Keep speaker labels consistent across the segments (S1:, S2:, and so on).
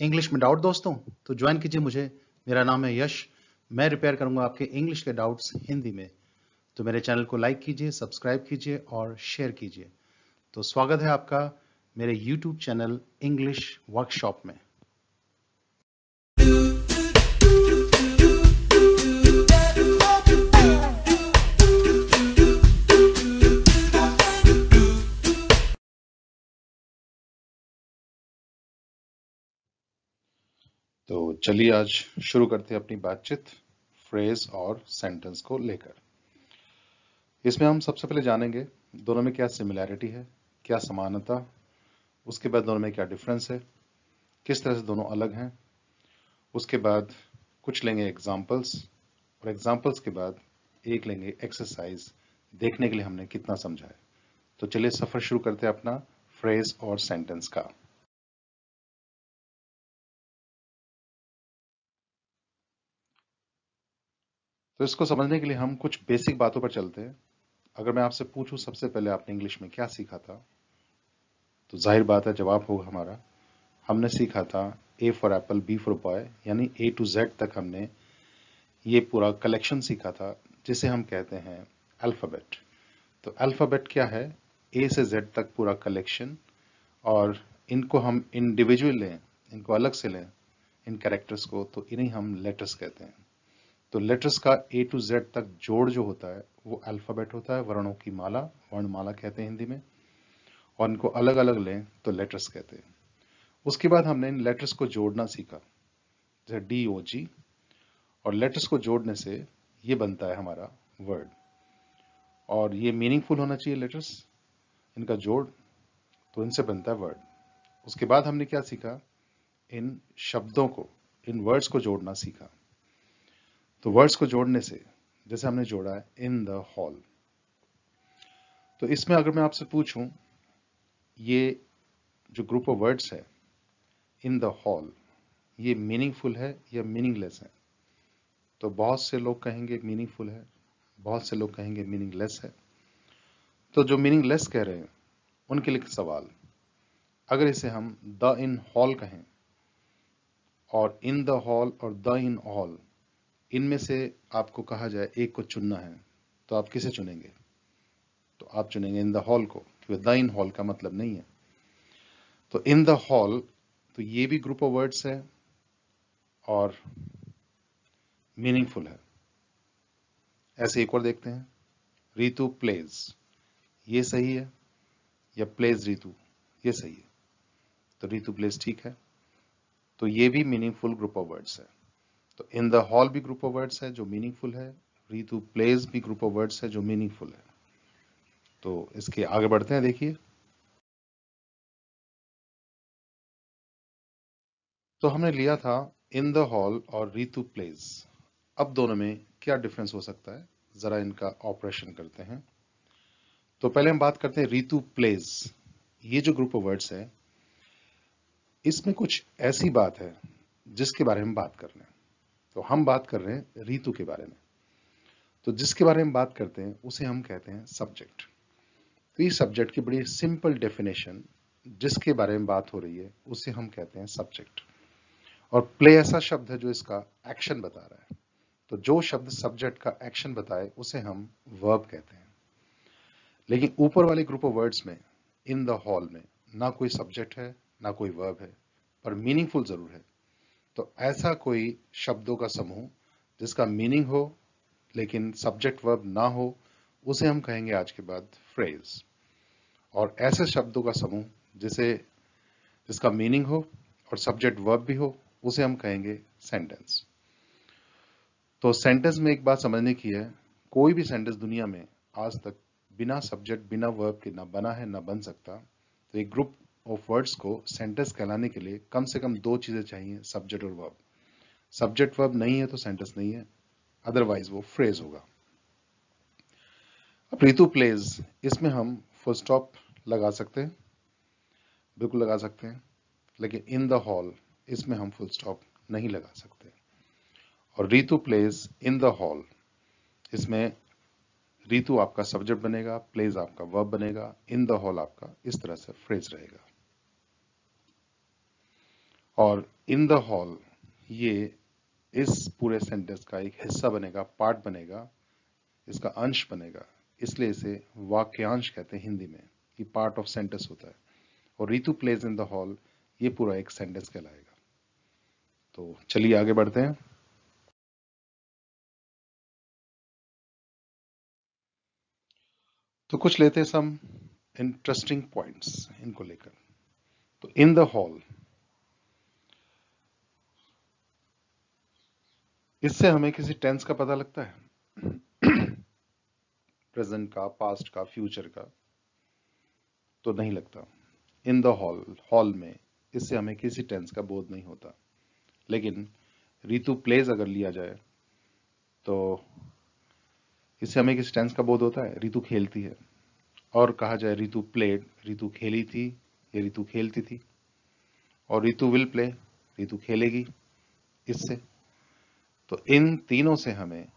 S1: English में doubt दोस्तों तो ज्वाइन कीजिए मुझे। मेरा नाम है यश। मैं रिपेयर करूंगा आपके इंग्लिश के डाउट्स हिंदी में। तो मेरे चैनल को लाइक कीजिए, सब्सक्राइब कीजिए और शेयर कीजिए। तो स्वागत है आपका मेरे यूट्यूब चैनल इंग्लिश वर्कशॉप में। तो चलिए आज शुरू करते हैं अपनी बातचीत फ्रेज और सेंटेंस को लेकर। इसमें हम सबसे पहले जानेंगे दोनों में क्या सिमिलैरिटी है, क्या समानता, उसके बाद दोनों में क्या डिफरेंस है, किस तरह से दोनों अलग हैं। उसके बाद कुछ लेंगे एग्जाम्पल्स और एग्जाम्पल्स के बाद एक लेंगे एक्सरसाइज, देखने के लिए हमने कितना समझा है। तो चलिए सफर शुरू करते हैं अपना फ्रेज और सेंटेंस का। तो इसको समझने के लिए हम कुछ बेसिक बातों पर चलते हैं। अगर मैं आपसे पूछूं सबसे पहले आपने इंग्लिश में क्या सीखा था, तो जाहिर बात है जवाब होगा हमारा, हमने सीखा था A for apple, B for boy, यानी ए टू जेड तक हमने ये पूरा कलेक्शन सीखा था जिसे हम कहते हैं अल्फाबेट। तो अल्फाबेट क्या है? ए से जेड तक पूरा कलेक्शन, और इनको हम इंडिविजुअल लें, इनको अलग से लें, इन कैरेक्टर्स को, तो इन्हें हम लेटर्स कहते हैं। तो लेटर्स का ए टू जेड तक जोड़ जो होता है वो अल्फाबेट होता है, वर्णों की माला, वर्णमाला कहते हैं हिंदी में। और इनको अलग अलग लें तो लेटर्स कहते हैं। उसके बाद हमने इन लेटर्स को जोड़ना सीखा, जैसे DOG, और लेटर्स को जोड़ने से ये बनता है हमारा वर्ड। और ये मीनिंगफुल होना चाहिए लेटर्स, इनका जोड़, तो इनसे बनता है वर्ड। उसके बाद हमने क्या सीखा? इन शब्दों को, इन वर्ड्स को जोड़ना सीखा। तो वर्ड्स को जोड़ने से, जैसे हमने जोड़ा है इन द हॉल, तो इसमें अगर मैं आपसे पूछूं ये जो ग्रुप ऑफ वर्ड्स है इन द हॉल, ये मीनिंगफुल है या मीनिंगलेस है? तो बहुत से लोग कहेंगे मीनिंगफुल है, बहुत से लोग कहेंगे मीनिंगलेस है। तो जो मीनिंगलेस कह रहे हैं उनके लिए सवाल, अगर इसे हम द इन हॉल कहें और इन द हॉल और द इन हॉल, इनमें से आपको कहा जाए एक को चुनना है, तो आप किसे चुनेंगे? तो आप चुनेंगे इन द हॉल को, क्योंकि द इन हॉल का मतलब नहीं है। तो इन द हॉल, तो ये भी ग्रुप ऑफ वर्ड्स है और मीनिंगफुल है। ऐसे एक और देखते हैं, रितु प्लेज, ये सही है, या प्लेज रितु, ये सही है। तो रितु प्लेज ठीक है, तो ये भी मीनिंगफुल ग्रुप ऑफ वर्ड्स है। तो इन द हॉल भी ग्रुप ऑफ वर्ड्स है जो मीनिंगफुल है, रितु प्लेज भी ग्रुप ऑफ वर्ड्स है जो मीनिंगफुल है। तो इसके आगे बढ़ते हैं। देखिए, तो हमने लिया था इन द हॉल और रितु प्लेज। अब दोनों में क्या डिफरेंस हो सकता है, जरा इनका ऑपरेशन करते हैं। तो पहले हम बात करते हैं रितु प्लेज। ये जो ग्रुप ऑफ वर्ड्स है, इसमें कुछ ऐसी बात है जिसके बारे में बात कर रहे हैं। तो हम बात कर रहे हैं रितु के बारे में। तो जिसके बारे में बात करते हैं उसे हम कहते हैं सब्जेक्ट। तो ये सब्जेक्ट की बड़ी सिंपल डेफिनेशन, जिसके बारे में बात हो रही है उसे हम कहते हैं सब्जेक्ट। और प्ले ऐसा शब्द है जो इसका एक्शन बता रहा है। तो जो शब्द सब्जेक्ट का एक्शन बताए उसे हम वर्ब कहते हैं। लेकिन ऊपर वाले ग्रुप ऑफ वर्ड्स में, इन द हॉल में, ना कोई सब्जेक्ट है ना कोई वर्ब है, पर मीनिंगफुल जरूर है। तो ऐसा कोई शब्दों का समूह जिसका मीनिंग हो लेकिन सब्जेक्ट वर्ब ना हो, उसे हम कहेंगे आज के बाद फ्रेज। और ऐसे शब्दों का समूह जिसका मीनिंग हो और सब्जेक्ट वर्ब भी हो, उसे हम कहेंगे सेंटेंस। तो सेंटेंस में एक बात समझने की है, कोई भी सेंटेंस दुनिया में आज तक बिना सब्जेक्ट, बिना वर्ब के ना बना है ना बन सकता। तो एक ग्रुप ऑफ वर्ड्स को सेंटेंस कहलाने के लिए कम से कम दो चीजें चाहिए, सब्जेक्ट और वर्ब। सब्जेक्ट वर्ब नहीं है तो सेंटेंस नहीं है, अदरवाइज वो फ्रेज होगा। अब रितु प्लेज, इसमें हम फुल स्टॉप लगा सकते हैं, बिल्कुल लगा सकते हैं। लेकिन इन द हॉल, इसमें हम फुल स्टॉप नहीं लगा सकते। और Ritu plays in the hall, इसमें रितु आपका सब्जेक्ट बनेगा, प्लेज आपका वर्ब बनेगा, इन द हॉल आपका इस तरह से फ्रेज रहेगा। और इन द हॉल ये इस पूरे सेंटेंस का एक हिस्सा बनेगा, पार्ट बनेगा, इसका अंश बनेगा, इसलिए इसे वाक्यांश कहते हैं हिंदी में। ये पार्ट ऑफ सेंटेंस होता है। और Ritu plays in the hall ये पूरा एक सेंटेंस कहलाएगा। तो चलिए आगे बढ़ते हैं। तो कुछ लेते हैं सम इंटरेस्टिंग पॉइंट्स इनको लेकर। तो इन द हॉल, इससे हमें किसी टेंस का पता लगता है? प्रेजेंट का, पास्ट का, फ्यूचर का? तो नहीं लगता। इन द हॉल, हॉल में, इससे हमें किसी टेंस का बोध नहीं होता। लेकिन रितु प्लेज अगर लिया जाए तो इससे हमें किसी टेंस का बोध होता है? रितु खेलती है। और कहा जाए रितु प्लेड, रितु खेली थी या रितु खेलती थी। और रितु विल प्ले, रितु खेलेगी। इससे तो इन तीनों से हमें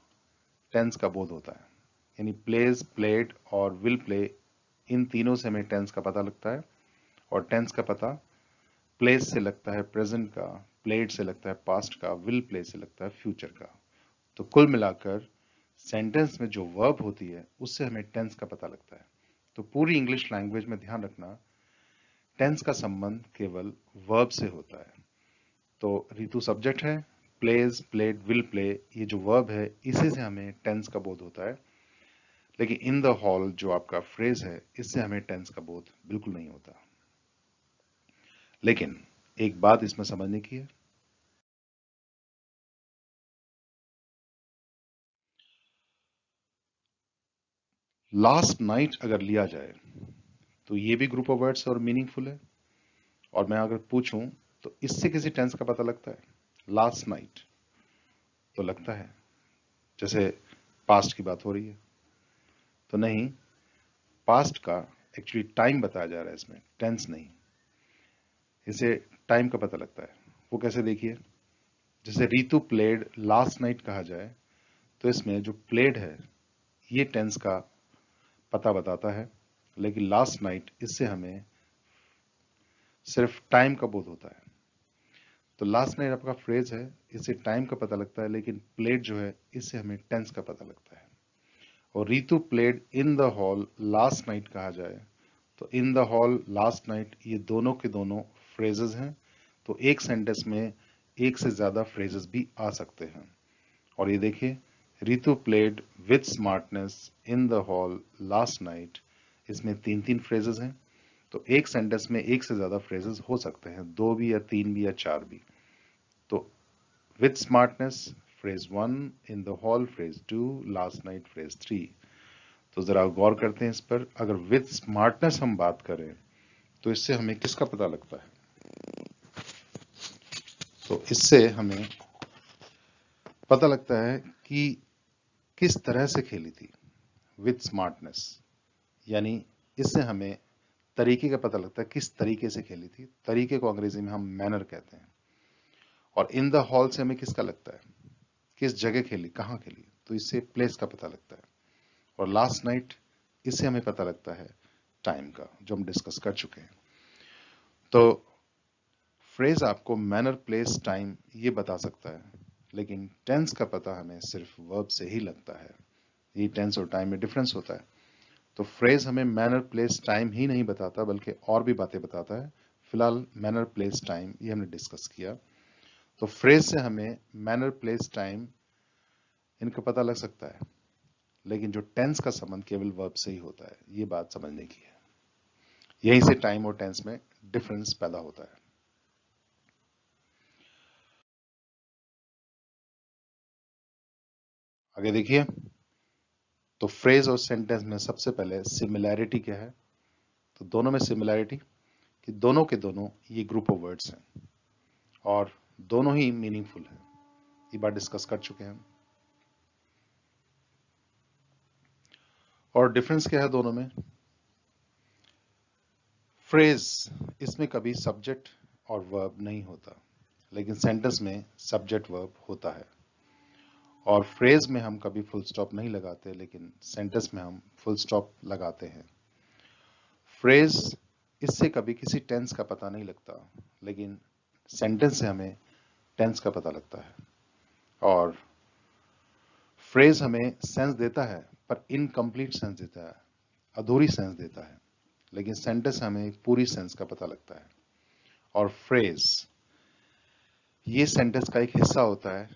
S1: टेंस का बोध होता है। यानी प्लेज, प्लेड और विल प्ले, इन तीनों से हमें टेंस का पता लगता है। और टेंस का पता प्लेज से लगता है प्रेजेंट का, प्लेड से लगता है पास्ट का, विल प्ले से लगता है फ्यूचर का। तो कुल मिलाकर सेंटेंस में जो वर्ब होती है उससे हमें टेंस का पता लगता है। तो पूरी इंग्लिश लैंग्वेज में ध्यान रखना, टेंस का संबंध केवल वर्ब से होता है। तो रितु सब्जेक्ट है, प्लेज, प्लेड, विल प्ले, ये जो वर्ब है इसी से हमें टेंस का बोध होता है। लेकिन इन द हॉल जो आपका फ्रेज है, इससे हमें टेंस का बोध बिल्कुल नहीं होता। लेकिन एक बात इसमें समझने की है, लास्ट नाइट अगर लिया जाए तो ये भी ग्रुप ऑफ वर्ड्स और मीनिंगफुल है। और मैं अगर पूछूं तो इससे किसी टेंस का पता लगता है? लास्ट नाइट तो लगता है जैसे पास्ट की बात हो रही है। तो नहीं, पास्ट का एक्चुअली टाइम बताया जा रहा है इसमें, टेंस नहीं। इसे टाइम का पता लगता है। वो कैसे, देखिए, जैसे रितु प्लेड लास्ट नाइट कहा जाए तो इसमें जो प्लेड है ये टेंस का पता बताता है। लेकिन लास्ट नाइट, इससे हमें सिर्फ टाइम का बोध होता है। तो लास्ट नाइट आपका फ्रेज है, इससे टाइम का पता लगता है। लेकिन प्लेड जो है इससे हमें टेंस का पता लगता है। और Ritu played in the hall last night कहा जाए तो इन द हॉल, लास्ट नाइट, ये दोनों के दोनों फ्रेजेस हैं। तो एक सेंटेंस में एक से ज्यादा फ्रेजेस भी आ सकते हैं। और ये देखिए, Ritu played with smartness in the hall last night, इसमें तीन तीन फ्रेजेस हैं। तो एक सेंटेंस में एक से ज्यादा फ्रेजेस हो सकते हैं, दो भी या तीन भी या चार भी। तो with smartness phrase 1, in the hall phrase 2, last night phrase 3। तो जरा गौर करते हैं इस पर। अगर विथ स्मार्टनेस हम बात करें तो इससे हमें किसका पता लगता है? तो इससे हमें पता लगता है कि किस तरह से खेली थी, विथ स्मार्टनेस। यानी इससे हमें तरीके का पता लगता है, किस तरीके से खेली थी। तरीके को अंग्रेजी में हम मैनर कहते हैं। और इन द हॉल से हमें किसका लगता है, किस जगह खेली, कहां खेली। तो इससे प्लेस का पता लगता है। और लास्ट नाइट, इससे हमें पता लगता है टाइम का, जो हम डिस्कस कर चुके हैं। तो फ्रेज आपको मैनर, प्लेस, टाइम ये बता सकता है। लेकिन टेंस का पता हमें सिर्फ वर्ब से ही लगता है। ये टेंस और टाइम में डिफरेंस होता है। तो फ्रेज हमें मैनर, प्लेस, टाइम ही नहीं बताता, बल्कि और भी बातें बताता है। फिलहाल मैनर, प्लेस, टाइम ये हमने डिस्कस किया। तो फ्रेज से हमें मैनर, प्लेस, टाइम इनका पता लग सकता है। लेकिन जो टेंस का संबंध केवल वर्ब से ही होता है, ये बात समझने की है। यहीं से टाइम और टेंस में डिफरेंस पैदा होता है। आगे देखिए, तो फ्रेज और सेंटेंस में सबसे पहले सिमिलैरिटी क्या है? तो दोनों में सिमिलैरिटी कि दोनों के दोनों ये ग्रुप ऑफ वर्ड्स हैं और दोनों ही मीनिंगफुल है। ये बात डिस्कस कर चुके हैं हम। और डिफरेंस क्या है दोनों में? फ्रेज, इसमें कभी सब्जेक्ट और वर्ब नहीं होता, लेकिन सेंटेंस में सब्जेक्ट वर्ब होता है। और फ्रेज में हम कभी फुल स्टॉप नहीं लगाते, लेकिन सेंटेंस में हम फुल स्टॉप लगाते हैं। फ्रेज, इससे कभी किसी टेंस का पता नहीं लगता, लेकिन सेंटेंस से हमें टेंस का पता लगता है, और फ्रेज हमें सेंस देता है पर इनकम्प्लीट सेंस देता है, अधूरी सेंस देता है, लेकिन सेंटेंस हमें पूरी सेंस का पता लगता है। और फ्रेज ये सेंटेंस का एक हिस्सा होता है,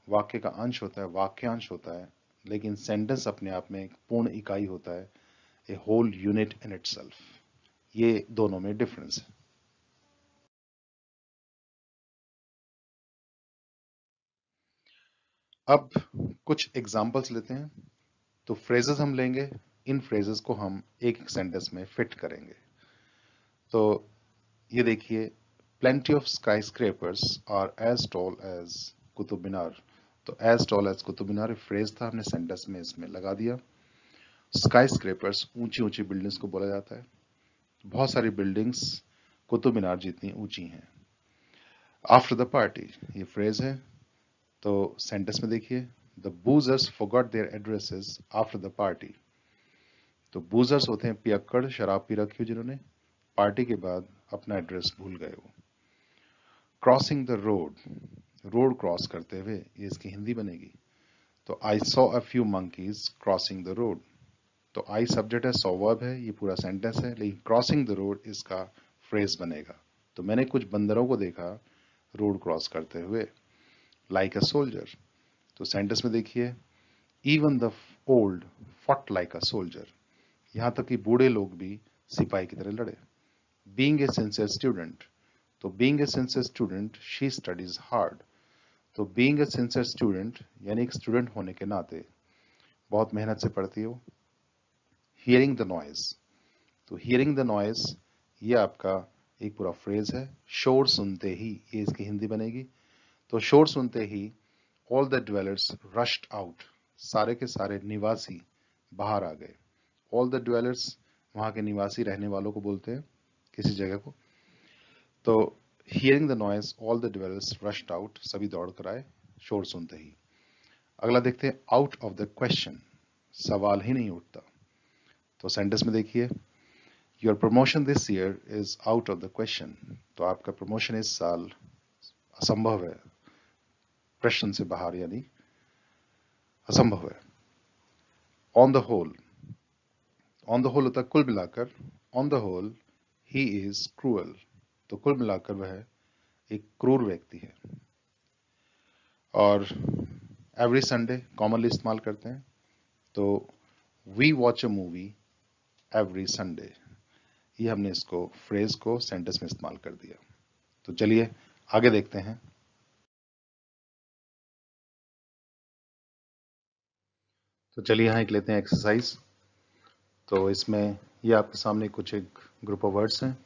S1: वाक्य का अंश होता है, वाक्यांश होता है, लेकिन सेंटेंस अपने आप में एक पूर्ण इकाई होता है, ए होल यूनिट इन इटसेल्फ। ये दोनों में डिफरेंस है। अब कुछ एग्जांपल्स लेते हैं। तो फ्रेजेस हम लेंगे, इन फ्रेजेस को हम एक एक सेंटेंस में फिट करेंगे। तो ये देखिए, plenty of skyscrapers are as tall as Qutub Minar. तो as tall as Qutub Minar phrase था, हमने सेंटेंस में इसमें लगा दिया। स्काई स्क्रेपर्स ऊंची ऊंची बिल्डिंग्स को बोला जाता है, बहुत सारी बिल्डिंग्स कुतुब मीनार जितनी ऊंची हैं। आफ्टर द पार्टी ये फ्रेज है। तो सेंटेंस में देखिए, the boozers forgot their addresses after the party. तो बूजर्स होते हैं पियक्कड़, शराब पी रखी हो जिन्होंने, पार्टी के बाद अपना एड्रेस भूल गए हो। Crossing the road, road cross करते हुए, ये इसकी हिंदी बनेगी। तो I saw a few monkeys crossing the road. तो आई सब्जेक्ट है, सॉ वर्ब है, ये पूरा सेंटेंस है, लेकिन क्रॉसिंग द रोड इसका फ्रेज बनेगा। तो मैंने कुछ बंदरों को देखा रोड क्रॉस करते हुए। लाइक अ सोल्जर, तो सेंटेंस में देखिए, even the old fought like a soldier, यहां तक कि बूढ़े लोग भी सिपाही की तरह लड़े। बीइंग ए सिंसियर स्टूडेंट, तो being a sincere student she studies hard. तो बीइंग ए सिंसियर स्टूडेंट यानी एक स्टूडेंट होने के नाते बहुत मेहनत से पढ़ती हो। हियरिंग द नॉइज, तो हियरिंग द नॉइज ये आपका एक पूरा फ्रेज है। शोर सुनते ही, ये इसकी हिंदी बनेगी। तो शोर सुनते ही all the dwellers rushed out, सारे के सारे निवासी बाहर आ गए। ऑल द ड्वेलर्स वहां के निवासी, रहने वालों को बोलते हैं, किसी जगह को। तो hearing the noise all the dwellers rushed out, सभी दौड़ कर आए शोर सुनते ही। अगला देखते हैं, आउट ऑफ द क्वेश्चन, सवाल ही नहीं उठता। तो सेंटेंस में देखिए, your promotion this year is out of the question. तो आपका प्रमोशन इस साल असंभव है, प्रश्न से बाहर यानी असंभव है। On the whole, on the whole होता है कुल मिलाकर, on the whole he is cruel. तो कुल मिलाकर वह एक क्रूर व्यक्ति है। और एवरी संडे कॉमनली इस्तेमाल करते हैं। तो we watch a movie every Sunday, ये हमने इसको फ्रेज को सेंटेंस में इस्तेमाल कर दिया। तो चलिए आगे देखते हैं। तो चलिए यहाँ एक लेते हैं एक्सरसाइज। तो इसमें ये आपके सामने कुछ एक ग्रुप ऑफ वर्ड्स हैं,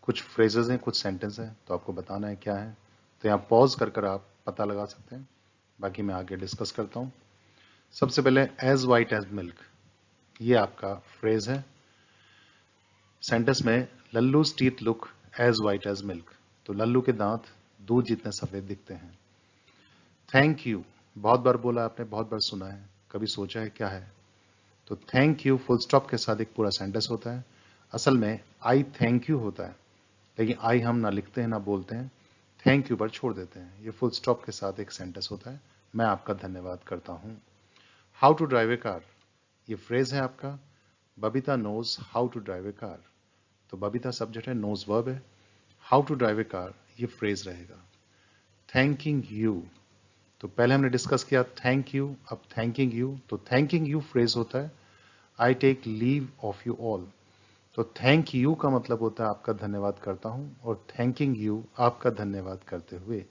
S1: कुछ फ्रेजेस हैं, कुछ सेंटेंस हैं। तो आपको बताना है क्या है। तो यहाँ पॉज कर आप पता लगा सकते हैं, बाकी मैं आगे डिस्कस करता हूँ। सबसे पहले एज वाइट एज मिल्क, ये आपका फ्रेज है। सेंटेंस में Lallu's teeth look as white as milk, तो लल्लू के दांत दूध जितने सफेद दिखते हैं। थैंक यू, बहुत बार बोला आपने, बहुत बार सुना है, कभी सोचा है क्या है। तो थैंक यू फुल स्टॉप के साथ एक पूरा सेंटेंस होता है। असल में आई थैंक यू होता है, लेकिन आई हम ना लिखते हैं ना बोलते हैं, थैंक यू पर छोड़ देते हैं। ये फुल स्टॉप के साथ एक सेंटेंस होता है, मैं आपका धन्यवाद करता हूं। How to drive a car, ये फ्रेज है आपका। Babita knows how to drive a car, तो बबीता सब्जेक्ट है, नोज वर्ब है। How to drive a car ये फ्रेज रहेगा। थैंकिंग यू, तो पहले हमने डिस्कस किया थैंक यू, अब थैंकिंग यू। तो थैंकिंग यू फ्रेज होता है, I take leave of you all. तो थैंक यू का मतलब होता है आपका धन्यवाद करता हूं, और थैंकिंग यू आपका धन्यवाद करते हुए।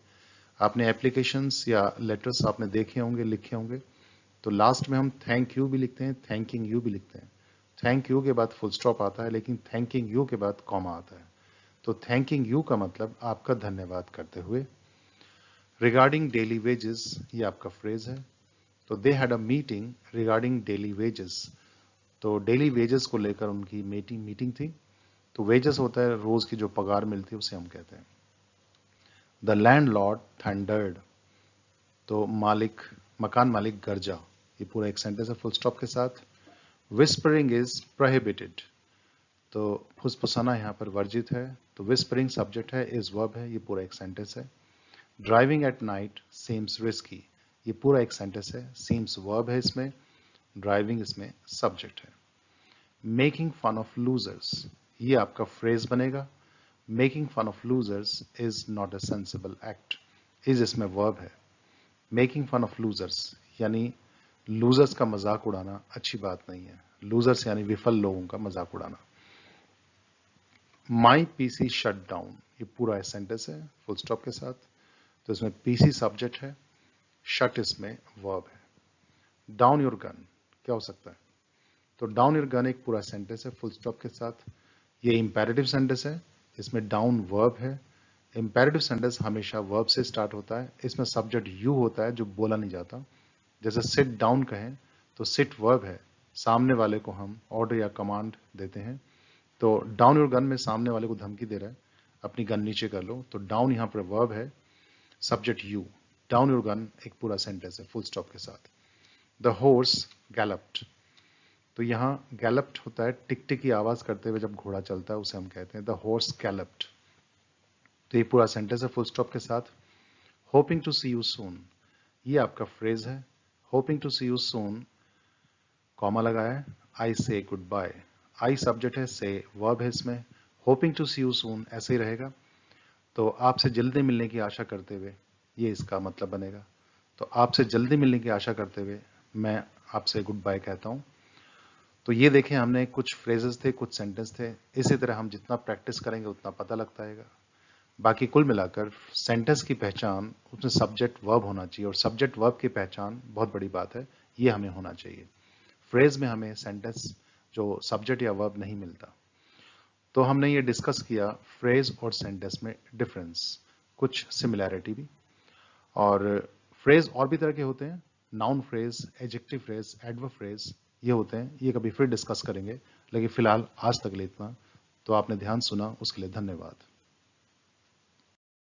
S1: आपने एप्लीकेशंस या लेटर्स आपने देखे होंगे, लिखे होंगे, तो लास्ट में हम थैंक यू भी लिखते हैं, थैंकिंग यू भी लिखते हैं। थैंक यू के बाद फुल स्टॉप आता है, लेकिन थैंकिंग यू के बाद कॉमा आता है। तो थैंकिंग यू का मतलब आपका धन्यवाद करते हुए। रिगार्डिंग डेली वेजेस, ये आपका फ्रेज है। तो they had a meeting regarding daily wages, तो डेली वेजेस को लेकर उनकी मीटिंग थी। तो वेजेस होता है रोज की जो पगार मिलती है, उसे हम कहते हैं। द लैंडलॉर्ड थंडर्ड, तो मकान मालिक गरजा। ये पूरा एक सेंटेंस है फुल स्टॉप के साथ। विस्परिंग इज प्रोहिबिटेड, तो फुसफुसाना यहाँ पर वर्जित है, तो विस्परिंग सब्जेक्ट है, इज वर्ब है, ये पूरा एक सेंटेंस है। Driving at night seems risky, ये पूरा एक सेंटेंस है, सीम्स वर्ब है इसमें, ड्राइविंग इसमें सब्जेक्ट है। मेकिंग फन ऑफ लूजर्स, ये आपका फ्रेज बनेगा। Making fun of losers is not a sensible act, is इसमें वर्ब है। मेकिंग फन ऑफ लूजर्स यानी लूजर्स का मजाक उड़ाना अच्छी बात नहीं है, लूजर्स यानी विफल लोगों का मजाक उड़ाना। माई पीसी शट डाउन, ये पूरा सेंटेंस है फुल स्टॉप के साथ, तो इसमें पीसी सब्जेक्ट है, शट इसमें वर्ब है। डाउन योर गन क्या हो सकता है, तो डाउन योर गन एक पूरा सेंटेंस है फुल स्टॉप के साथ, ये इंपेरेटिव सेंटेंस है, इसमें डाउन वर्ब है। इंपेरेटिव सेंटेंस हमेशा वर्ब से स्टार्ट होता है, इसमें सब्जेक्ट यू होता है जो बोला नहीं जाता। जैसे सिट डाउन कहें तो सिट वर्ब है, सामने वाले को हम ऑर्डर या कमांड देते हैं, तो डाउन योर गन में सामने वाले को धमकी दे रहा है अपनी गन नीचे कर लो, तो डाउन यहां पर वर्ब है, subject you, down your gun एक पूरा सेंटेंस है फुल स्टॉप के साथ। द हॉर्स गैलप्ड, तो यहां गैलप्ड होता है टिक टिक की आवाज करते हुए जब घोड़ा चलता है उसे हम कहते हैं द हॉर्स गैलप्ड, तो ये पूरा सेंटेंस है फुल स्टॉप के साथ। Hoping to see you soon, ये आपका फ्रेज है, hoping to see you soon, comma लगाया है, आई से गुड बाय, आई सब्जेक्ट है, से वर्ब है इसमें, hoping to see you soon ऐसे ही रहेगा, तो आपसे जल्दी मिलने की आशा करते हुए, ये इसका मतलब बनेगा। तो आपसे जल्दी मिलने की आशा करते हुए मैं आपसे गुड बाय कहता हूं। तो ये देखें, हमने कुछ फ्रेजेस थे, कुछ सेंटेंस थे, इसी तरह हम जितना प्रैक्टिस करेंगे उतना पता लगता है। बाकी कुल मिलाकर सेंटेंस की पहचान उसमें सब्जेक्ट वर्ब होना चाहिए, और सब्जेक्ट वर्ब की पहचान बहुत बड़ी बात है, ये हमें होना चाहिए। फ्रेज में हमें सेंटेंस जो सब्जेक्ट या वर्ब नहीं मिलता। तो हमने ये डिस्कस किया फ्रेज और सेंटेंस में डिफरेंस, कुछ सिमिलैरिटी भी। और फ्रेज और भी तरह के होते हैं, noun phrase, adjective phrase, adverb phrase, ये होते हैं, ये कभी फिर डिस्कस करेंगे, लेकिन फिलहाल आज तक ले इतना। तो आपने ध्यान सुना उसके लिए धन्यवाद।